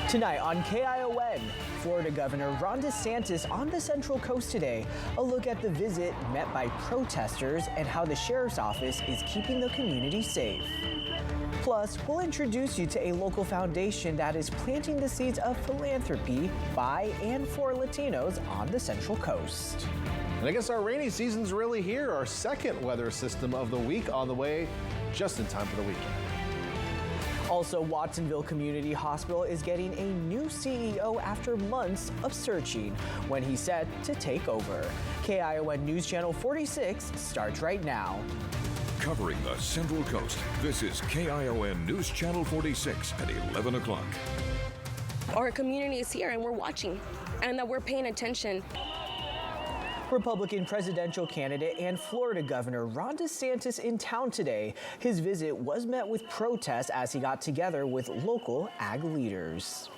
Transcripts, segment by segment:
Tonight on KION, Florida Governor Ron DeSantis on the Central Coast today. A look at the visit met by protesters and how the sheriff's office is keeping the community safe. Plus, we'll introduce you to a local foundation that is planting the seeds of philanthropy by and for Latinos on the Central Coast. And I guess our rainy season's really here. Our second weather system of the week on the way, just in time for the weekend. Also, Watsonville Community Hospital is getting a new CEO after months of searching when he's set to take over. KION News Channel 46 starts right now. Covering the Central Coast, this is KION News Channel 46 at 11 o'clock. Our community is here and we're watching and that we're paying attention. Republican presidential candidate and Florida Governor Ron DeSantis in town today. His visit was met with protests as he got together with local ag leaders.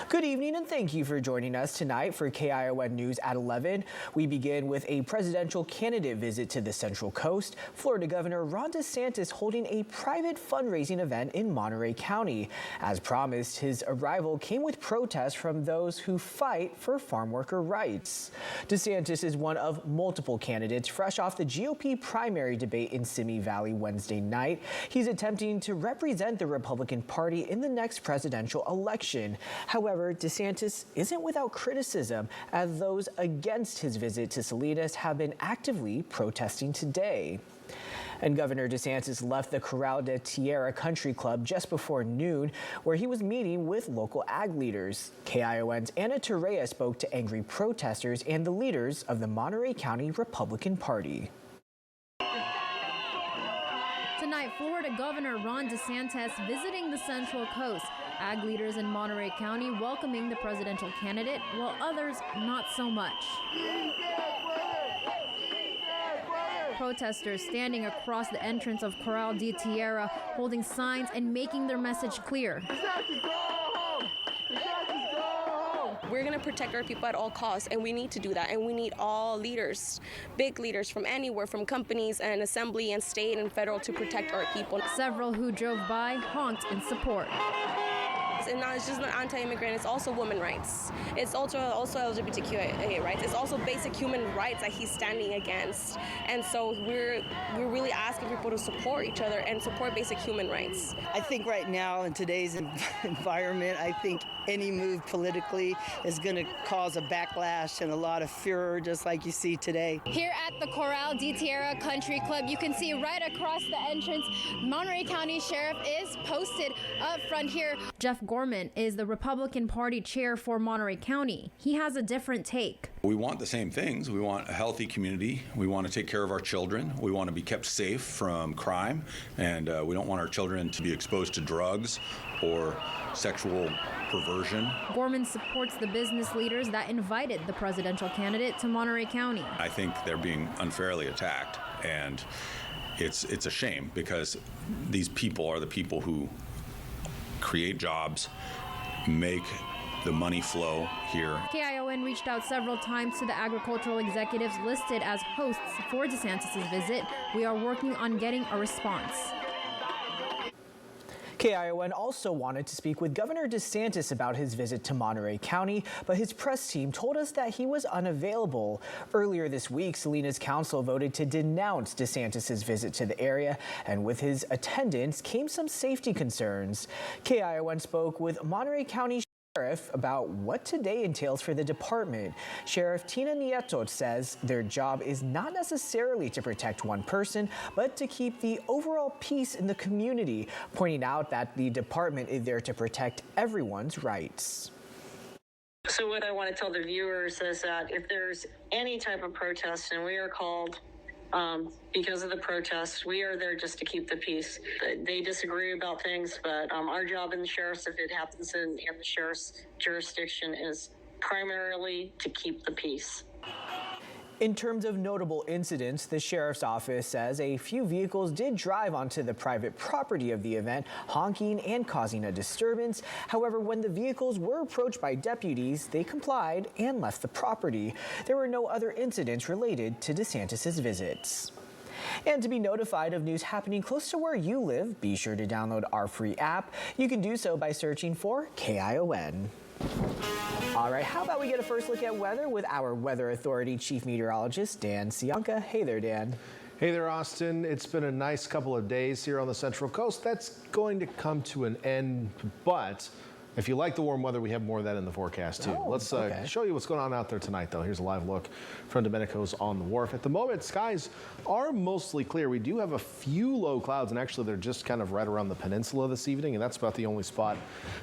Good evening and thank you for joining us tonight for KION News at 11. We begin with a presidential candidate visit to the Central Coast. Florida Governor Ron DeSantis holding a private fundraising event in Monterey County. As promised, his arrival came with protests from those who fight for farm worker rights. DeSantis is one of multiple candidates fresh off the GOP primary debate in Simi Valley Wednesday night. He's attempting to represent the Republican Party in the next presidential election. However, DeSantis isn't without criticism, as those against his visit to Salinas have been actively protesting today. And Governor DeSantis left the Corral de Tierra Country Club just before noon, where he was meeting with local ag leaders. KION's Anna Torrea spoke to angry protesters and the leaders of the Monterey County Republican Party. Tonight, Florida Governor Ron DeSantis visiting the Central Coast. Ag leaders in Monterey County welcoming the presidential candidate, while others not so much. Protesters standing across the entrance of Corral de Tierra, holding signs and making their message clear. We're going to protect our people at all costs, and we need to do that. And we need all leaders, big leaders from anywhere, from companies and assembly and state and federal, to protect our people. Several who drove by honked in support. And it's just not anti-immigrant, it's also women's rights. It's also LGBTQIA rights. It's also basic human rights that he's standing against. And so we're really asking people to support each other and support basic human rights. I think right now in today's environment, I think any move politically is going to cause a backlash and a lot of furor, just like you see today. Here at the Corral de Tierra Country Club, you can see right across the entrance, Monterey County Sheriff is posted up front here. Jeff Gorman is the Republican Party chair for Monterey County. He has a different take. We want the same things. We want a healthy community. We want to take care of our children. We want to be kept safe from crime. And we don't want our children to be exposed to drugs or sexual perversion. Gorman supports the business leaders that invited the presidential candidate to Monterey County. I think they're being unfairly attacked. And it's a shame, because these people are the people who create jobs, make the money flow here. KION reached out several times to the agricultural executives listed as hosts for DeSantis' visit. We are working on getting a response. KION also wanted to speak with Governor DeSantis about his visit to Monterey County, but his press team told us that he was unavailable. Earlier this week, Salinas Council voted to denounce DeSantis' visit to the area, and with his attendance came some safety concerns. KION spoke with Monterey County Sheriff about what today entails for the department. Sheriff Tina Nieto says their job is not necessarily to protect one person, but to keep the overall peace in the community, pointing out that the department is there to protect everyone's rights. So what I want to tell the viewers is that if there's any type of protest and we are called because of the protest, we are there just to keep the peace. They disagree about things, but our job in the sheriff's, if it happens in the sheriff's jurisdiction, is primarily to keep the peace. In terms of notable incidents, the sheriff's office says a few vehicles did drive onto the private property of the event, honking and causing a disturbance. However, when the vehicles were approached by deputies, they complied and left the property. There were no other incidents related to DeSantis' visits. And to be notified of news happening close to where you live, be sure to download our free app. You can do so by searching for KION. All right, how about we get a first look at weather with our Weather Authority Chief Meteorologist, Dan Cianca. Hey there, Dan. Hey there, Austin. It's been a nice couple of days here on the Central Coast. That's going to come to an end, but if you like the warm weather, we have more of that in the forecast, too. Let's show you what's going on out there tonight, though. Here's a live look from Domenico's on the wharf. At the moment, skies are mostly clear. We do have a few low clouds, and actually they're just kind of right around the peninsula this evening, and that's about the only spot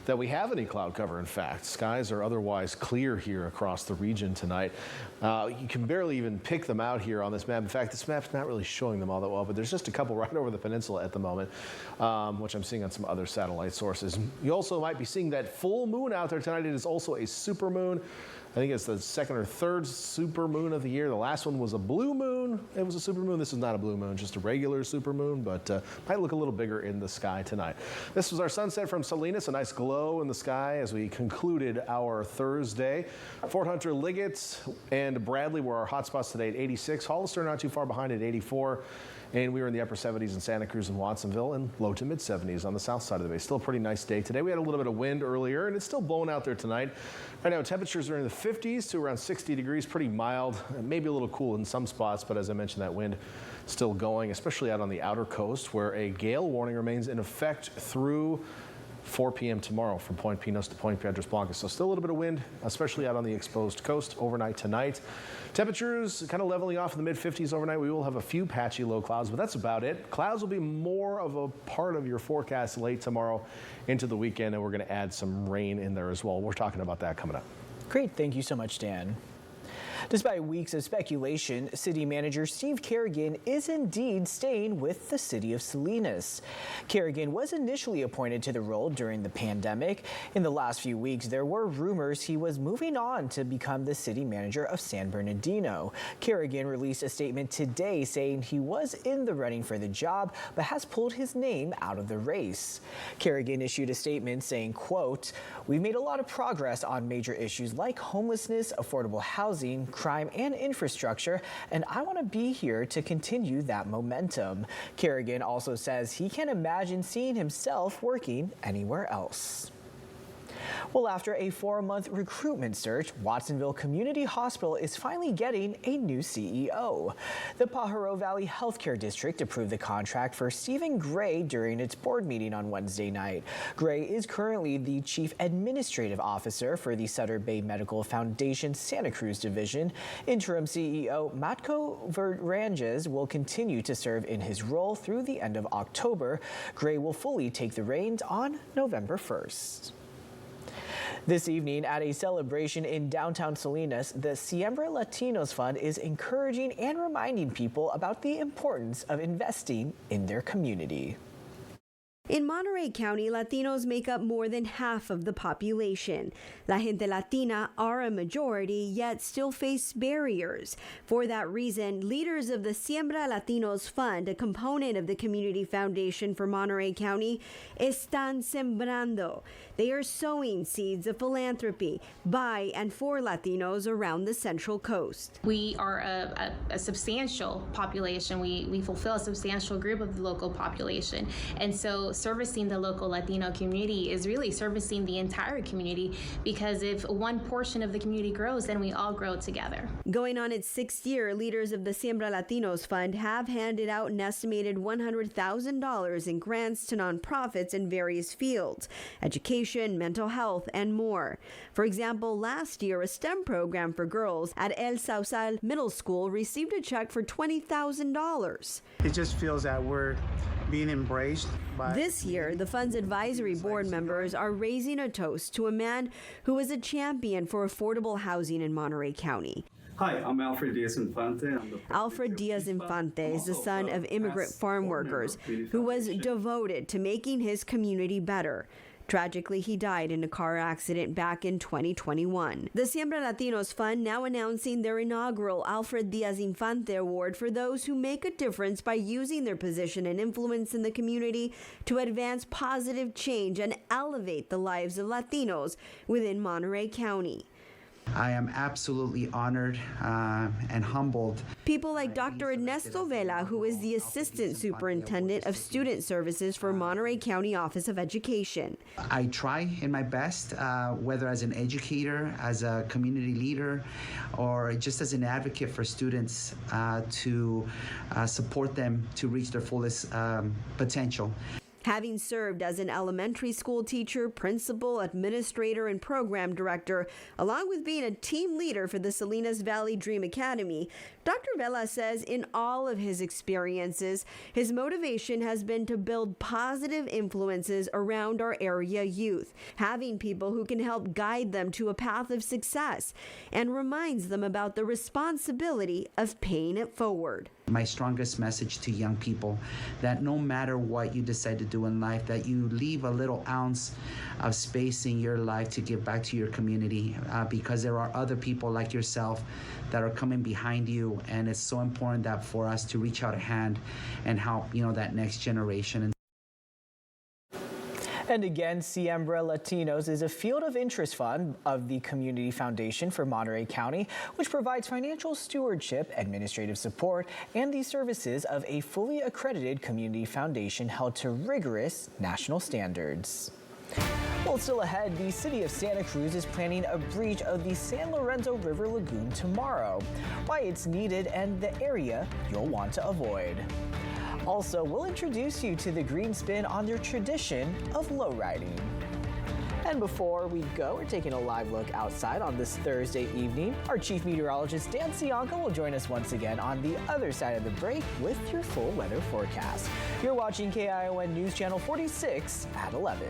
that we have any cloud cover, in fact. Skies are otherwise clear here across the region tonight. You can barely even pick them out here on this map. In fact, this map's not really showing them all that well, but there's just a couple right over the peninsula at the moment, which I'm seeing on some other satellite sources. You also might be seeing that full moon out there tonight. It is also a super moon. I think it's the second or third super moon of the year. The last one was a blue moon. It was a super moon. This is not a blue moon, just a regular super moon, but might look a little bigger in the sky tonight. This was our sunset from Salinas, a nice glow in the sky as we concluded our Thursday. Fort Hunter, Liggett, and Bradley were our hotspots today at 86. Hollister not too far behind at 84. And we were in the upper 70s in Santa Cruz and Watsonville, and low to mid 70s on the south side of the bay. Still a pretty nice day today. We had a little bit of wind earlier, and it's still blowing out there tonight. Right now, temperatures are in the 50s to around 60 degrees, pretty mild, maybe a little cool in some spots, but as I mentioned, that wind still going, especially out on the outer coast, where a gale warning remains in effect through 4 p.m. tomorrow from Point Pinos to Point Piedras Blancas. So still a little bit of wind, especially out on the exposed coast overnight tonight. Temperatures kind of leveling off in the mid-50s overnight. We will have a few patchy low clouds, but that's about it. Clouds will be more of a part of your forecast late tomorrow into the weekend, and we're going to add some rain in there as well. We're talking about that coming up. Great. Thank you so much, Dan. Despite weeks of speculation, City Manager Steve Kerrigan is indeed staying with the city of Salinas. Kerrigan was initially appointed to the role during the pandemic. In the last few weeks, there were rumors he was moving on to become the city manager of San Bernardino. Kerrigan released a statement today saying he was in the running for the job, but has pulled his name out of the race. Kerrigan issued a statement saying, quote, "We've made a lot of progress on major issues like homelessness, affordable housing, crime, and infrastructure, and I want to be here to continue that momentum." Kerrigan also says he can't imagine seeing himself working anywhere else. Well, after a 4-month recruitment search, Watsonville Community Hospital is finally getting a new CEO. The Pajaro Valley Healthcare District approved the contract for Stephen Gray during its board meeting on Wednesday night. Gray is currently the Chief Administrative Officer for the Sutter Bay Medical Foundation Santa Cruz Division. Interim CEO Matko Verranges will continue to serve in his role through the end of October. Gray will fully take the reins on November 1st. This evening at a celebration in downtown Salinas, the Siembra Latinos Fund is encouraging and reminding people about the importance of investing in their community. In Monterey County, Latinos make up more than half of the population. La Gente Latina are a majority, yet still face barriers. For that reason, leaders of the Siembra Latinos Fund, a component of the Community Foundation for Monterey County, están sembrando. They are sowing seeds of philanthropy by and for Latinos around the Central Coast. We are a substantial population. We fulfill a substantial group of the local population. And so servicing the local Latino community is really servicing the entire community, because if one portion of the community grows, then we all grow together. Going on its 6th year, leaders of the Siembra Latinos Fund have handed out an estimated $100,000 in grants to nonprofits in various fields: education, mental health, and more. For example, last year, a STEM program for girls at El Sausal Middle School received a check for $20,000. It just feels that we're being embraced by... This year, the fund's advisory board members are raising a toast to a man who is a champion for affordable housing in Monterey County. Hi, I'm Alfred Diaz-Infante. Alfred Diaz-Infante is the son of immigrant farm workers who was devoted to making his community better. Tragically, he died in a car accident back in 2021. The Siembra Latinos Fund now announcing their inaugural Alfred Diaz-Infante Award for those who make a difference by using their position and influence in the community to advance positive change and elevate the lives of Latinos within Monterey County. I am absolutely honored and humbled. People like Dr. Ernesto Vela, who is the Assistant Superintendent of Student Services for Monterey County Office of Education. I try in my best, whether as an educator, as a community leader, or just as an advocate for students to support them to reach their fullest potential. Having served as an elementary school teacher, principal, administrator, and program director, along with being a team leader for the Salinas Valley Dream Academy, Dr. Vela says in all of his experiences, his motivation has been to build positive influences around our area youth, having people who can help guide them to a path of success, and reminds them about the responsibility of paying it forward. My strongest message to young people, that no matter what you decide to do in life, that you leave a little ounce of space in your life to give back to your community, because there are other people like yourself that are coming behind you, and it's so important that for us to reach out a hand and help, that next generation. And again, Siembra Latinos is a field of interest fund of the Community Foundation for Monterey County, which provides financial stewardship, administrative support, and the services of a fully accredited community foundation held to rigorous national standards. Well, still ahead, the city of Santa Cruz is planning a breach of the San Lorenzo River Lagoon tomorrow. Why it's needed and the area you'll want to avoid. Also, we'll introduce you to the green spin on their tradition of lowriding. And before we go, we're taking a live look outside on this Thursday evening. Our chief meteorologist, Dan Cianca, will join us once again on the other side of the break with your full weather forecast. You're watching KION News Channel 46 at 11.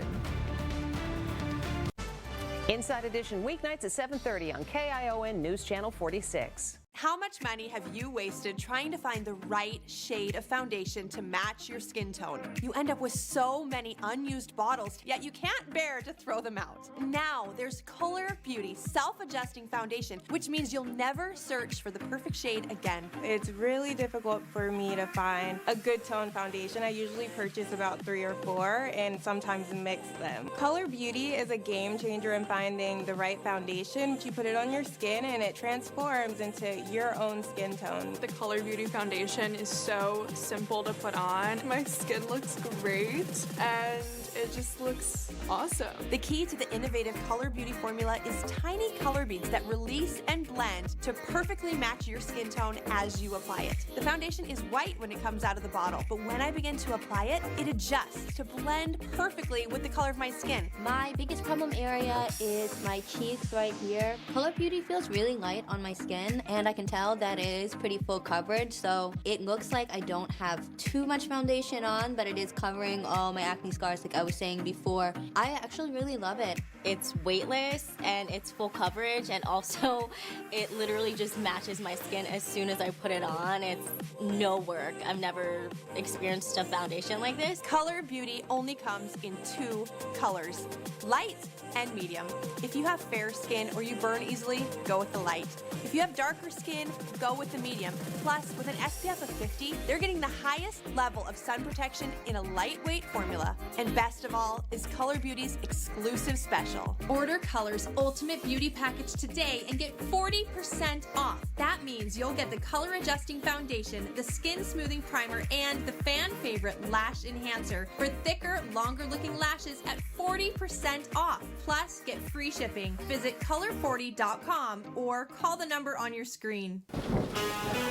Inside Edition weeknights at 7:30 on KION News Channel 46. How much money have you wasted trying to find the right shade of foundation to match your skin tone? You end up with so many unused bottles, yet you can't bear to throw them out. Now there's Color Beauty Self-Adjusting Foundation, which means you'll never search for the perfect shade again. It's really difficult for me to find a good tone foundation. I usually purchase about 3 or 4 and sometimes mix them. Color Beauty is a game changer in finding the right foundation. You put it on your skin and it transforms into your own skin tone. The Color Beauty foundation is so simple to put on. My skin looks great and it just looks awesome. The key to the innovative Color Beauty formula is tiny color beads that release and blend to perfectly match your skin tone as you apply it. The foundation is white when it comes out of the bottle, but when I begin to apply it, it adjusts to blend perfectly with the color of my skin. My biggest problem area is my cheeks right here. Color Beauty feels really light on my skin, and I can tell that it is pretty full coverage, so it looks like I don't have too much foundation on, but it is covering all my acne scars like I was saying before. I actually really love it. It's weightless and it's full coverage, and also it literally just matches my skin as soon as I put it on. It's no work. I've never experienced a foundation like this. Color Beauty only comes in 2 colors, light and medium. If you have fair skin or you burn easily, go with the light. If you have darker skin, go with the medium. Plus, with an SPF of 50, they're getting the highest level of sun protection in a lightweight formula. And best of all is Color Beauty's exclusive special. Order Color's Ultimate Beauty Package today and get 40% off. That means you'll get the color adjusting foundation, the skin smoothing primer, and the fan favorite lash enhancer for thicker, longer looking lashes at 40% off. Plus, get free shipping. Visit color40.com or call the number on your screen.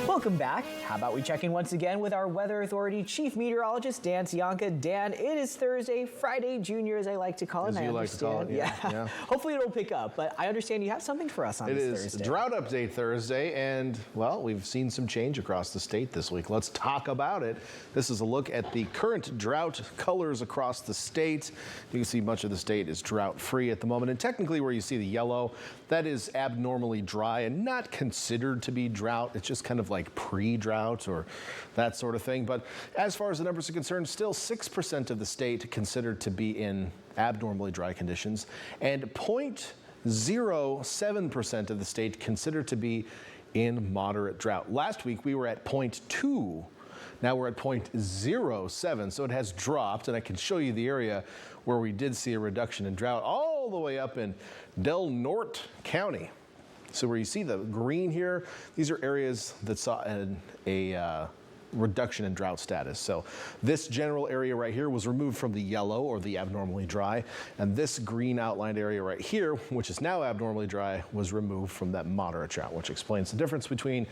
Welcome back. How about we check in once again with our Weather Authority Chief Meteorologist, Dan Cianca. Dan, it is Thursday, Friday Junior, as I like to call it. As you like to call it, yeah. Hopefully it'll pick up, but I understand you have something for us on this Thursday. It is Drought Update Thursday, and, well, we've seen some change across the state this week. Let's talk about it. This is a look at the current drought colors across the state. You can see much of the state is drought-free at the moment, and technically where you see the yellow, that is abnormally dry and not considered to be drought. It's just kind of like pre-drought or that sort of thing. But as far as the numbers are concerned, still 6% of the state considered to be in abnormally dry conditions, and 0.07% of the state considered to be in moderate drought. Last week we were at 0.2. Now we're at 0.07, so it has dropped, and I can show you the area where we did see a reduction in drought all the way up in Del Norte County. So where you see the green here, these are areas that saw a reduction in drought status. So this general area right here was removed from the yellow or the abnormally dry, and this green outlined area right here, which is now abnormally dry, was removed from that moderate drought, which explains the difference between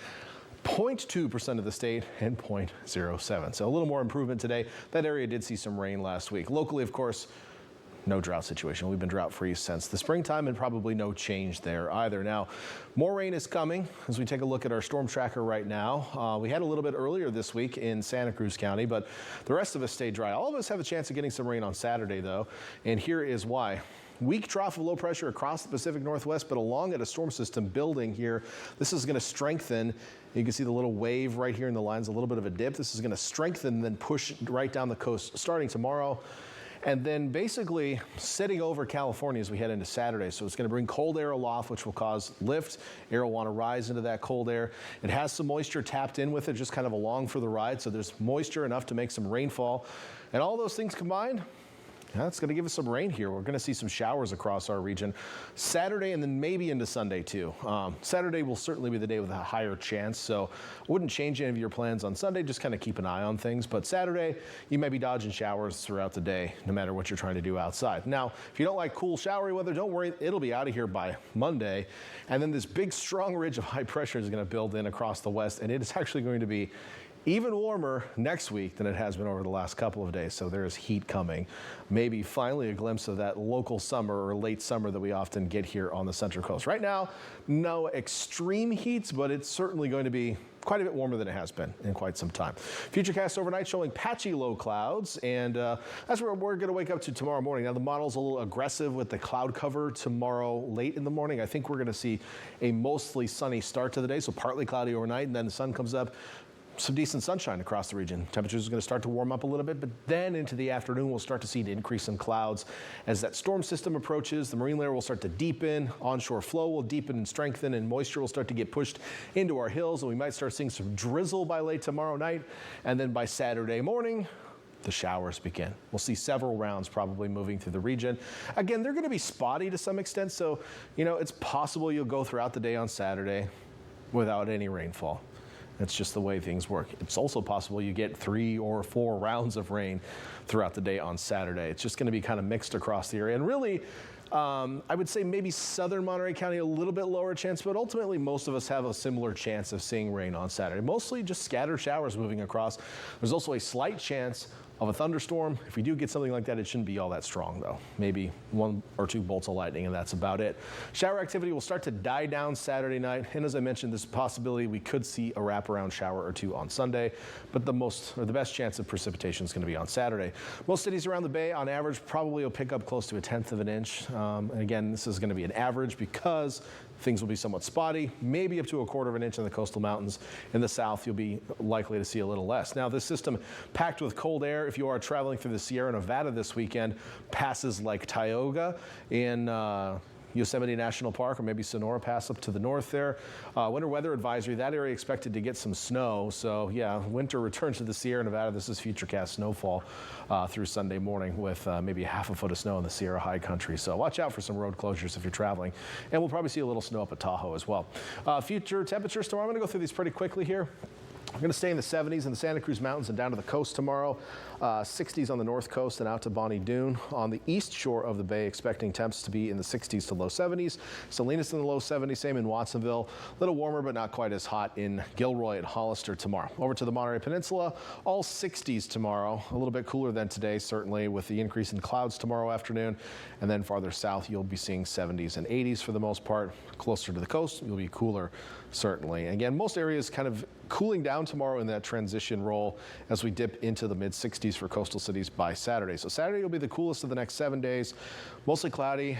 0.2% of the state and 0.07. So a little more improvement today. That area did see some rain last week. Locally, of course, no drought situation. We've been drought-free since the springtime, and probably no change there either. Now, more rain is coming as we take a look at our storm tracker right now. We had a little bit earlier this week in Santa Cruz County, but the rest of us stayed dry. All of us have a chance of getting some rain on Saturday, though, and here is why. Weak trough of low pressure across the Pacific Northwest, but along at a storm system building here. This is going to strengthen. You can see the little wave right here in the lines, a little bit of a dip. This is going to strengthen and then push right down the coast starting tomorrow. And then basically sitting over California as we head into Saturday. So it's going to bring cold air aloft, which will cause lift. Air will want to rise into that cold air. It has some moisture tapped in with it, just kind of along for the ride. So there's moisture enough to make some rainfall. And all those things combined, that's going to give us some rain here. We're going to see some showers across our region Saturday and then maybe into Sunday too. Saturday will certainly be the day with a higher chance, so I wouldn't change any of your plans on Sunday. Just kind of keep an eye on things. But Saturday, you may be dodging showers throughout the day, no matter what you're trying to do outside. Now, if you don't like cool, showery weather, don't worry. It'll be out of here by Monday. And then this big, strong ridge of high pressure is going to build in across the west, and it is actually going to be even warmer next week than it has been over the last couple of days. So there is heat coming. Maybe finally a glimpse of that local summer or late summer that we often get here on the Central Coast. Right now, no extreme heats, but it's certainly going to be quite a bit warmer than it has been in quite some time. Futurecast overnight showing patchy low clouds, and that's where we're going to wake up to tomorrow morning. Now, the model's a little aggressive with the cloud cover tomorrow late in the morning. I think we're going to see a mostly sunny start to the day, so partly cloudy overnight, and then the sun comes up. Some decent sunshine across the region. Temperatures are going to start to warm up a little bit, but then into the afternoon, we'll start to see an increase in clouds. As that storm system approaches, the marine layer will start to deepen, onshore flow will deepen and strengthen, and moisture will start to get pushed into our hills, and we might start seeing some drizzle by late tomorrow night. And then by Saturday morning, the showers begin. We'll see several rounds probably moving through the region. Again, they're going to be spotty to some extent, so, it's possible you'll go throughout the day on Saturday without any rainfall. That's just the way things work. It's also possible you get 3 or 4 rounds of rain throughout the day on Saturday. It's just going to be kind of mixed across the area. And really, I would say maybe southern Monterey County a little bit lower chance, but ultimately most of us have a similar chance of seeing rain on Saturday. Mostly just scattered showers moving across. There's also a slight chance of a thunderstorm. If we do get something like that, it shouldn't be all that strong though. Maybe 1 or 2 bolts of lightning, and that's about it. Shower activity will start to die down Saturday night, and as I mentioned, this possibility we could see a wraparound shower or 2 on Sunday, but the best chance of precipitation is going to be on Saturday. Most cities around the Bay, on average, probably will pick up close to 1/10 of an inch. And again, this is going to be an average because things will be somewhat spotty, maybe up to 1/4 of an inch in the coastal mountains. In the south, you'll be likely to see a little less. Now, this system packed with cold air, if you are traveling through the Sierra Nevada this weekend, passes like Tioga in Yosemite National Park, or maybe Sonora Pass up to the north there. Winter weather advisory, that area expected to get some snow. So yeah, winter returns to the Sierra Nevada. This is Futurecast snowfall through Sunday morning with maybe 1/2 foot of snow in the Sierra High Country. So watch out for some road closures if you're traveling. And we'll probably see a little snow up at Tahoe as well. Future temperatures tomorrow, I'm going to go through these pretty quickly here. We're going to stay in the 70s in the Santa Cruz Mountains and down to the coast tomorrow. 60s on the north coast and out to Bonnie Doon. On the east shore of the bay, expecting temps to be in the 60s to low 70s. Salinas in the low 70s, same in Watsonville. A little warmer, but not quite as hot in Gilroy and Hollister tomorrow. Over to the Monterey Peninsula, all 60s tomorrow. A little bit cooler than today, certainly, with the increase in clouds tomorrow afternoon. And then farther south, you'll be seeing 70s and 80s for the most part. Closer to the coast, you'll be cooler, certainly. Again, most areas kind of cooling down tomorrow in that transition roll as we dip into the mid-60s for coastal cities by Saturday. So Saturday will be the coolest of the next 7 days. Mostly cloudy,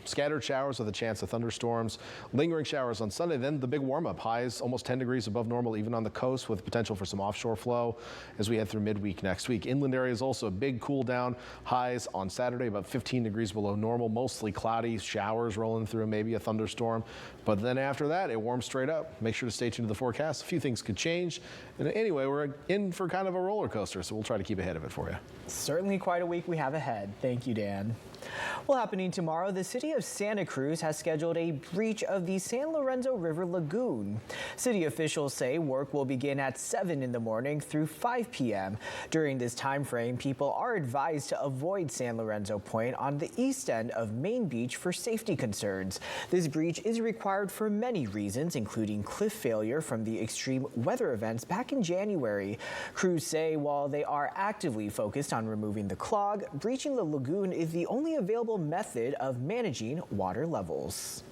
scattered showers with a chance of thunderstorms, lingering showers on Sunday. Then the big warm-up, highs almost 10 degrees above normal even on the coast, with potential for some offshore flow as we head through midweek next week. Inland areas also a big cool down, highs on Saturday about 15 degrees below normal, mostly cloudy, showers rolling through, maybe a thunderstorm. But then after that, it warms straight up. Make sure to stay tuned to the forecast. A few things could change. And anyway, we're in for kind of a roller coaster, so we'll try to keep ahead of it for you. Certainly quite a week we have ahead. Thank you, Dan. Well, happening tomorrow, the city of Santa Cruz has scheduled a breach of the San Lorenzo River Lagoon. City officials say work will begin at 7 in the morning through 5 p.m. During this time frame, people are advised to avoid San Lorenzo Point on the east end of Main Beach for safety concerns. This breach is required for many reasons, including cliff failure from the extreme weather events back in January. Crews say while they are actively focused on removing the clog, breaching the lagoon is the only available method of managing water levels.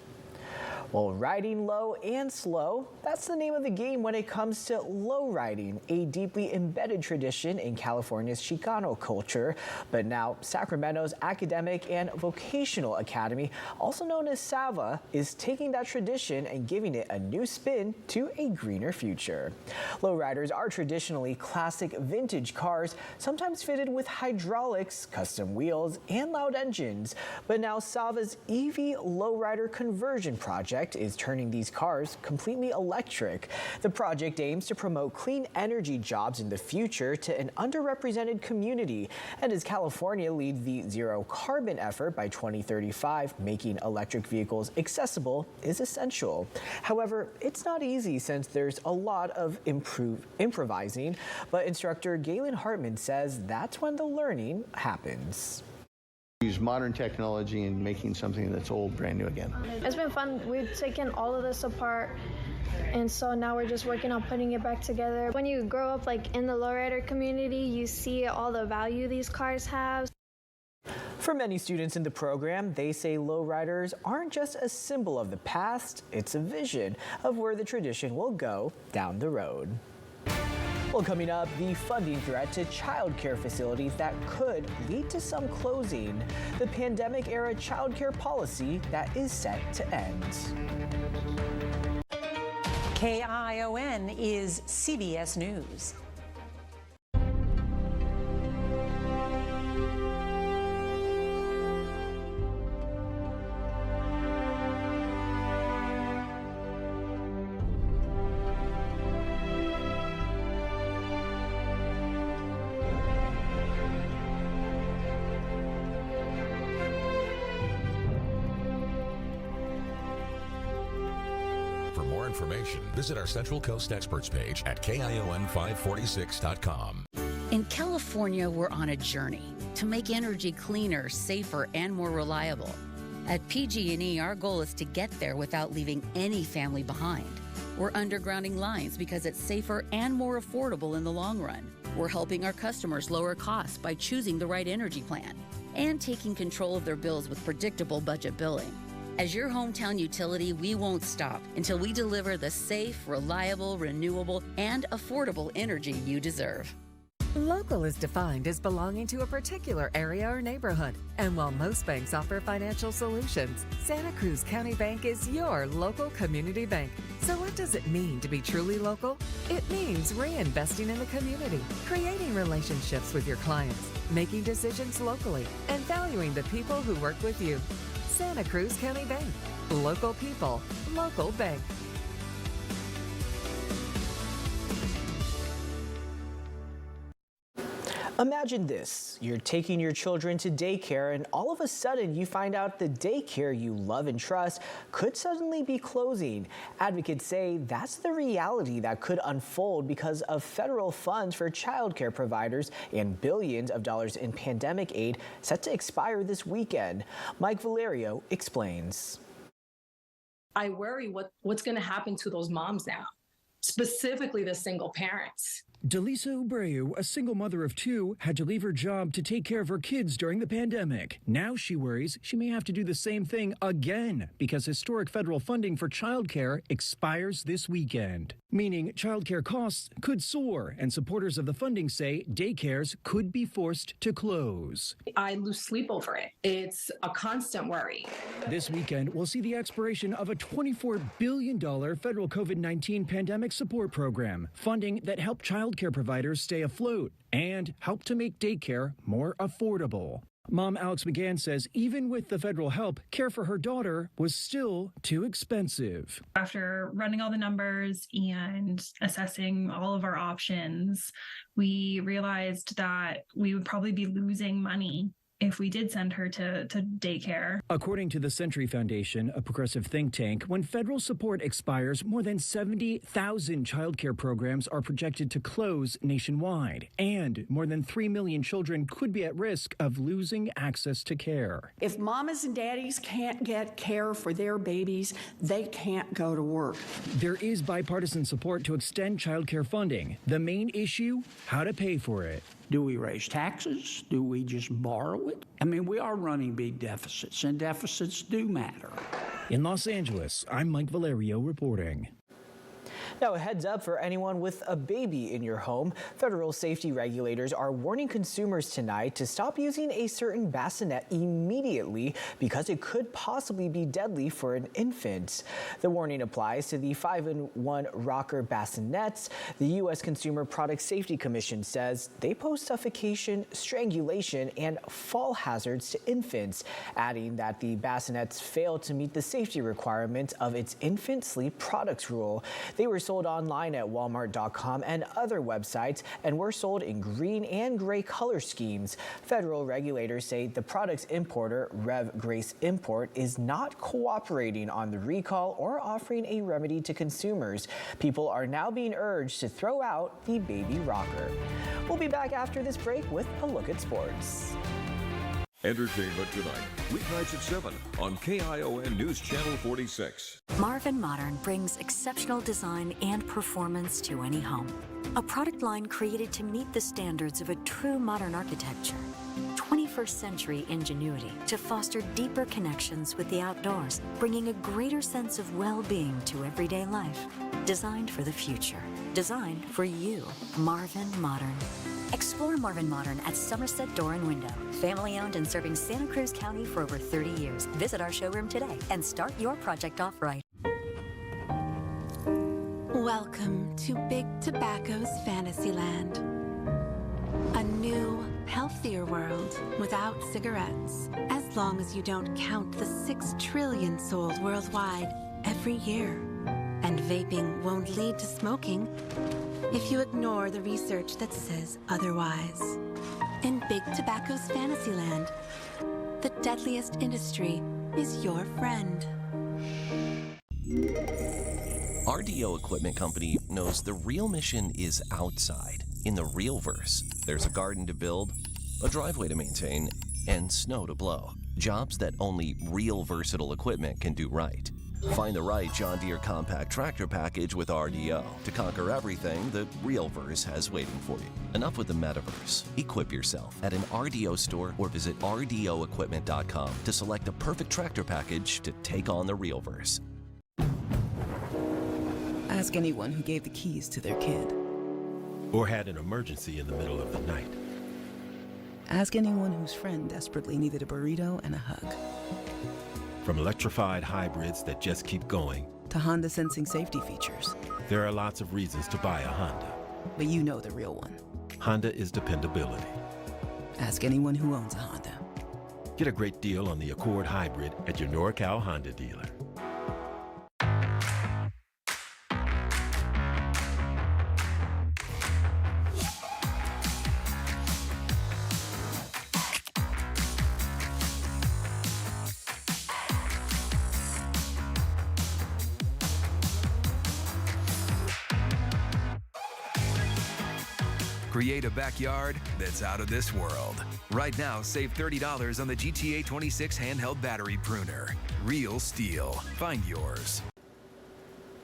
Well, riding low and slow, that's the name of the game when it comes to low riding, a deeply embedded tradition in California's Chicano culture. But now Sacramento's Academic and Vocational Academy, also known as SAVA, is taking that tradition and giving it a new spin to a greener future. Lowriders are traditionally classic vintage cars, sometimes fitted with hydraulics, custom wheels, and loud engines. But now SAVA's EV Lowrider Conversion Project is turning these cars completely electric. The project aims to promote clean energy jobs in the future to an underrepresented community. And as California leads the zero carbon effort by 2035, making electric vehicles accessible is essential. However, it's not easy since there's a lot of improvising, but instructor Galen Hartman says that's when the learning happens. Use modern technology and making something that's old brand new again. It's been fun. We've taken all of this apart, and so now we're just working on putting it back together. When you grow up like in the lowrider community, you see all the value these cars have. For many students in the program, they say lowriders aren't just a symbol of the past, it's a vision of where the tradition will go down the road. Well, coming up, the funding threat to childcare facilities that could lead to some closing, the pandemic-era childcare policy that is set to end. KION is CBS News. Information, visit our Central Coast Experts page at KION546.com. In California, we're on a journey to make energy cleaner, safer, and more reliable. At PG&E, our goal is to get there without leaving any family behind. We're undergrounding lines because it's safer and more affordable in the long run. We're helping our customers lower costs by choosing the right energy plan and taking control of their bills with predictable budget billing. As your hometown utility, we won't stop until we deliver the safe, reliable, renewable, and affordable energy you deserve. Local is defined as belonging to a particular area or neighborhood. And while most banks offer financial solutions, Santa Cruz County Bank is your local community bank. So what does it mean to be truly local? It means reinvesting in the community, creating relationships with your clients, making decisions locally, and valuing the people who work with you. Santa Cruz County Bank. Local people, local bank. Imagine this, you're taking your children to daycare and all of a sudden you find out the daycare you love and trust could suddenly be closing. Advocates say that's the reality that could unfold because of federal funds for childcare providers and billions of dollars in pandemic aid set to expire this weekend. Mike Valerio explains. I worry what's going to happen to those moms now, specifically the single parents. Delisa Abreu, a single mother of two, had to leave her job to take care of her kids during the pandemic. Now she worries she may have to do the same thing again because historic federal funding for childcare expires this weekend, meaning childcare costs could soar, and supporters of the funding say daycares could be forced to close. I lose sleep over it. It's a constant worry. This weekend, we'll see the expiration of a $24 billion federal COVID-19 pandemic support program, funding that helped childcare providers stay afloat and help to make daycare more affordable. Mom Alex McGann says even with the federal help, care for her daughter was still too expensive. After running all the numbers and assessing all of our options, we realized that we would probably be losing money if we did send her to daycare. According to the Century Foundation, a progressive think tank, when federal support expires, more than 70,000 childcare programs are projected to close nationwide, and more than 3 million children could be at risk of losing access to care. If mamas and daddies can't get care for their babies, they can't go to work. There is bipartisan support to extend childcare funding. The main issue, how to pay for it. Do we raise taxes? Do we just borrow it? I mean, we are running big deficits, and deficits do matter. In Los Angeles, I'm Mike Valerio reporting. Now, a heads up for anyone with a baby in your home. Federal safety regulators are warning consumers tonight to stop using a certain bassinet immediately because it could possibly be deadly for an infant. The warning applies to the 5-in-1 rocker bassinets. The U.S. Consumer Product Safety Commission says they pose suffocation, strangulation, and fall hazards to infants, adding that the bassinets fail to meet the safety requirements of its infant sleep products rule. They were sold online at Walmart.com and other websites and were sold in green and gray color schemes. Federal regulators say the product's importer, Rev Grace Import, is not cooperating on the recall or offering a remedy to consumers. People are now being urged to throw out the baby rocker. We'll be back after this break with a look at sports. Entertainment Tonight, weeknights at 7 on KION News Channel 46. Marvin Modern brings exceptional design and performance to any home. A product line created to meet the standards of a true modern architecture. 21st century ingenuity to foster deeper connections with the outdoors, bringing a greater sense of well-being to everyday life. Designed for the future. Designed for you. Marvin Modern. Explore Marvin Modern at Somerset Door and Window. Family owned and serving Santa Cruz County for over 30 years. Visit our showroom today and start your project off right. Welcome to Big Tobacco's Fantasyland. A new, healthier world without cigarettes, as long as you don't count the 6 trillion sold worldwide every year. And vaping won't lead to smoking if you ignore the research that says otherwise. In Big Tobacco's Fantasyland, the deadliest industry is your friend. RDO Equipment Company knows the real mission is outside. In the real-verse, there's a garden to build, a driveway to maintain, and snow to blow. Jobs that only real versatile equipment can do right. Find the right John Deere compact tractor package with RDO to conquer everything the real-verse has waiting for you. Enough with the metaverse. Equip yourself at an RDO store or visit RDOequipment.com to select the perfect tractor package to take on the real-verse. Ask anyone who gave the keys to their kid. Or had an emergency in the middle of the night. Ask anyone whose friend desperately needed a burrito and a hug. From electrified hybrids that just keep going to Honda sensing safety features. There are lots of reasons to buy a Honda. But you know the real one. Honda is dependability. Ask anyone who owns a Honda. Get a great deal on the Accord Hybrid at your NorCal Honda dealer. Create a backyard that's out of this world. Right now, save $30 on the GTA 26 handheld battery pruner. Real steel. Find yours.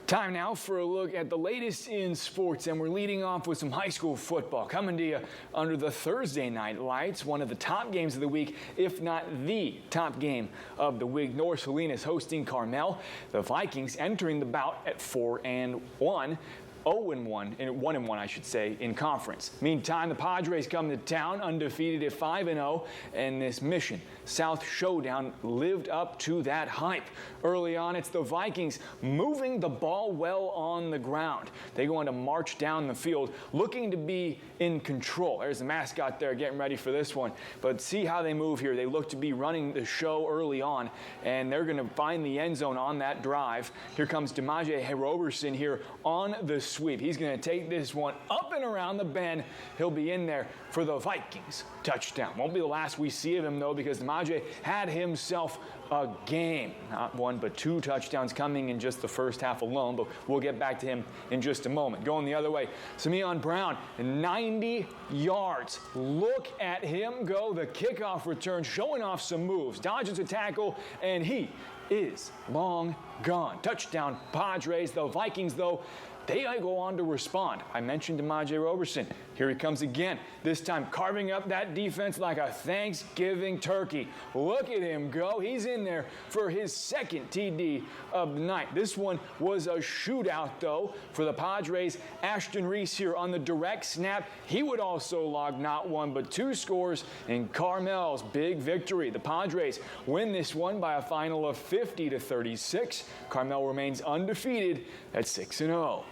Time now for a look at the latest in sports, and we're leading off with some high school football coming to you under the Thursday night lights. One of the top games of the week, if not the top game of the week. North Salinas hosting Carmel. The Vikings entering the bout at 4-1. 0-1, and 1-1, I should say, in conference. Meantime, the Padres come to town undefeated at 5-0, and this mission South showdown lived up to that hype. Early on, it's the Vikings moving the ball well on the ground. They go on to march down the field, looking to be in control. There's the mascot there getting ready for this one. But see how they move here. They look to be running the show early on, and they're going to find the end zone on that drive. Here comes Demaje Roberson here on the sweep. He's going to take this one up and around the bend. He'll be in there for the Vikings touchdown. Won't be the last we see of him, though, because Demaje had himself a game. Not one, but 2 touchdowns coming in just the first half alone, but we'll get back to him in just a moment. Going the other way, Simeon Brown, 90 yards. Look at him go. The kickoff return, showing off some moves. Dodges a tackle, and he is long gone. Touchdown, Padres. The Vikings, though, they go on to respond. I mentioned Demaje Roberson. Here he comes again, this time carving up that defense like a Thanksgiving turkey. Look at him go. He's in there for his second TD of the night. This one was a shootout, though, for the Padres. Ashton Reese here on the direct snap. He would also log not 1, but 2 scores in Carmel's big victory. The Padres win this one by a final of 50-36. Carmel remains undefeated at 6-0.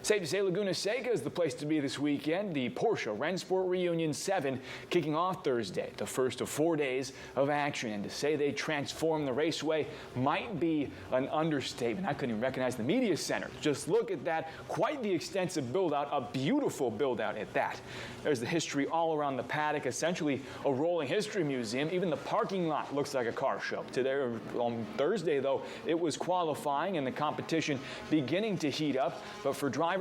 Safe to say Laguna Seca is the place to be this weekend. The Porsche Rennsport Reunion 7 kicking off Thursday, the first of 4 days of action. And to say they transformed the raceway might be an understatement. I couldn't even recognize the media center. Just look at that. Quite the extensive build-out, a beautiful build-out at that. There's the history all around the paddock, essentially a rolling history museum. Even the parking lot looks like a car show. Today, on Thursday, though, it was qualifying and the competition beginning to heat up. But for drivers,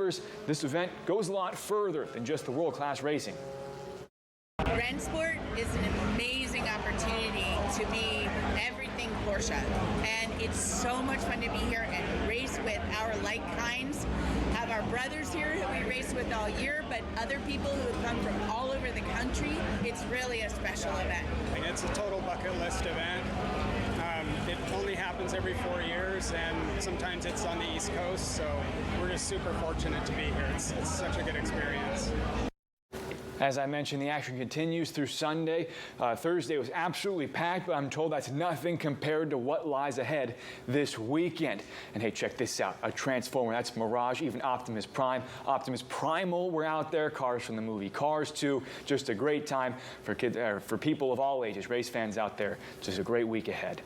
this event goes a lot further than just the world-class racing. Rennsport is an amazing opportunity to be everything Porsche, and it's so much fun to be here and race with our like kinds. Have our brothers here who we race with all year, but other people who have come from all over the country. It's really a special event. It's a total bucket list event. It only happens every 4 years, and sometimes it's on the East Coast, so we're just super fortunate to be here. It's such a good experience. As I mentioned, the action continues through Sunday. Thursday was absolutely packed, but I'm told that's nothing compared to what lies ahead this weekend. And hey, check this out. A Transformer, that's Mirage, even Optimus Prime. Optimus Primal were out there, cars from the movie Cars 2. Just a great time for kids, for people of all ages, race fans out there. Just a great week ahead.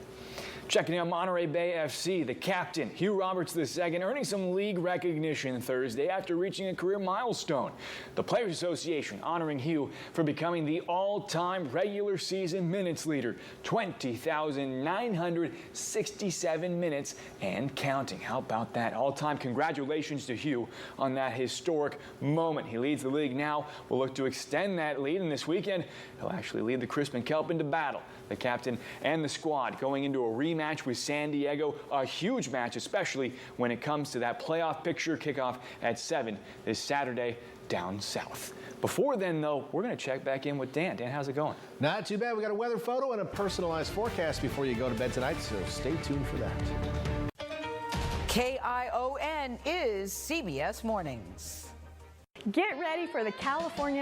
Checking out Monterey Bay FC, the captain, Hugh Roberts II, earning some league recognition Thursday after reaching a career milestone. The Players Association honoring Hugh for becoming the all-time regular season minutes leader, 20,967 minutes and counting. How about that? All-time congratulations to Hugh on that historic moment. He leads the league now. We'll look to extend that lead, and this weekend, he'll actually lead the Crispin Kelp into battle. The captain and the squad going into a rematch with San Diego, a huge match, especially when it comes to that playoff picture. Kickoff at 7 this Saturday down south. Before then, though, we're going to check back in with Dan. Dan, how's it going? Not too bad. We got a weather photo and a personalized forecast before you go to bed tonight, so stay tuned for that. KION is CBS Mornings. Get ready for the California